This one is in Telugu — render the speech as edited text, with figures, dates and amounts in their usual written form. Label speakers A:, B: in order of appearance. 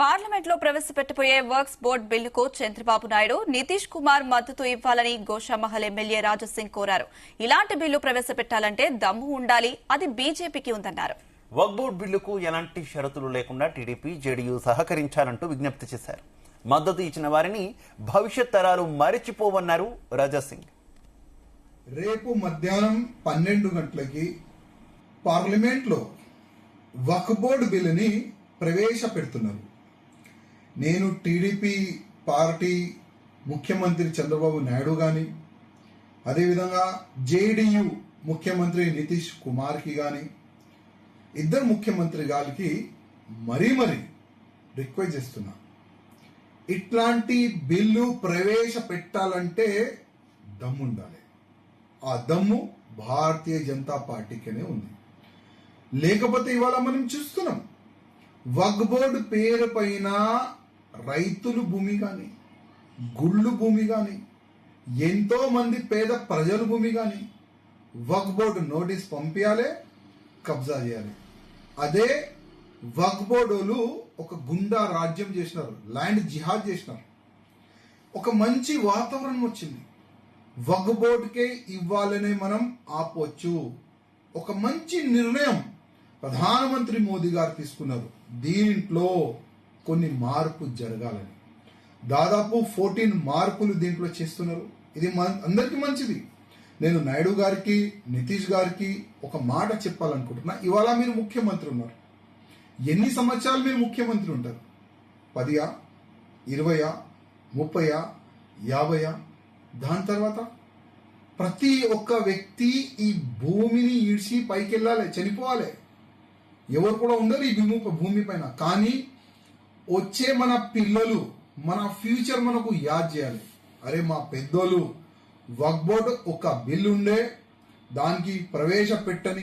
A: పార్లమెంట్ లో ప్రవేశపెట్టబోయే వర్క్స్ బోర్డు బిల్లుకు చంద్రబాబు నాయుడు నితీష్ కుమార్ మద్దతు ఇవ్వాలని గోషామహల్ ఎమ్మెల్యే రాజాసింగ్ కోరారు. ఇలాంటి బిల్లు ప్రవేశపెట్టాలంటే దమ్ము ఉండాలి, అది బీజేపీకి ఉందన్నారు.
B: వర్క్ బోర్డు బిల్లుకు ఎలాంటి షరతులు లేకుండా టీడీపీ, జేడీయూ సహకరించాలంటూ విజ్ఞప్తి చేశారు. మద్దతు ఇచ్చిన వారిని భవిష్యత్ తరాలు మరిచిపోవన్నారు రాజాసింగ్.
C: రేపు మధ్యాహ్నం 12 గంటలకి పార్లమెంట్లో వక్ఫ్ బోర్డు బిల్లుని ప్రవేశపెడుతున్నారు. నేను టీడీపీ పార్టీ ముఖ్యమంత్రి చంద్రబాబు నాయుడు గాని, అదేవిధంగా జేడీయూ ముఖ్యమంత్రి నితీష్ కుమార్కి గాని, ఇద్దరు ముఖ్యమంత్రి గారికి మరీ రిక్వెస్ట్ చేస్తున్నా, ఇట్లాంటి బిల్లు ప్రవేశపెట్టాలంటే దమ్ముండాలి. ఆ దమ్ము భారతీయ జనతా పార్టీకనే ఉంది. లేకపోతే ఇవాళ మనం చూస్తున్నాం, వక్ఫ్ బోర్డు పేరు పైన రైతులు భూమి కానీ, గుళ్ళు భూమి కానీ, ఎంతో మంది పేద ప్రజల భూమి కానీ వక్ఫ్ బోర్డు నోటీస్ పంపించాలి, కబ్జా చేయాలి. అదే వక్ఫ్ బోర్డులు ఒక గుండా రాజ్యం చేసినారు, ల్యాండ్ జిహాద్ చేసినారు. ఒక మంచి వాతావరణం వచ్చింది. వక్ఫ్ బోర్డుకే ఇవ్వాలనే మనం ఆపొచ్చు. ఒక మంచి నిర్ణయం ప్రధానమంత్రి మోదీ గారు తీసుకున్నారు. దీంట్లో కొన్ని మార్పు జరగాలని దాదాపు 14 మార్పులు దీంట్లో చేస్తున్నారు. ఇది అందరికీ మంచిది. నేను నాయుడు గారికి, నితీష్ గారికి ఒక మాట చెప్పాలనుకుంటున్నా. ఇవాళ మీరు ముఖ్యమంత్రి ఉన్నారు. ఎన్ని సంవత్సరాలు మీరు ముఖ్యమంత్రి ఉంటారు? 10, 20, 30, 50? దాని తర్వాత ప్రతి ఒక్క వ్యక్తి ఈ భూమిని ఈడ్చి పైకి వెళ్ళాలి, చనిపోవాలి. ఎవరు కూడా ఉండరు ఈ భూమి పైన. కానీ వచ్చే మన పిల్లలు, మన ఫ్యూచర్ మనకు యాద్ చేయాలి. అరే మా పెద్దోళ్ళు వక్ఫ్ బోర్డు ఒక బిల్లు ఉండే, దానికి ప్రవేశపెట్టని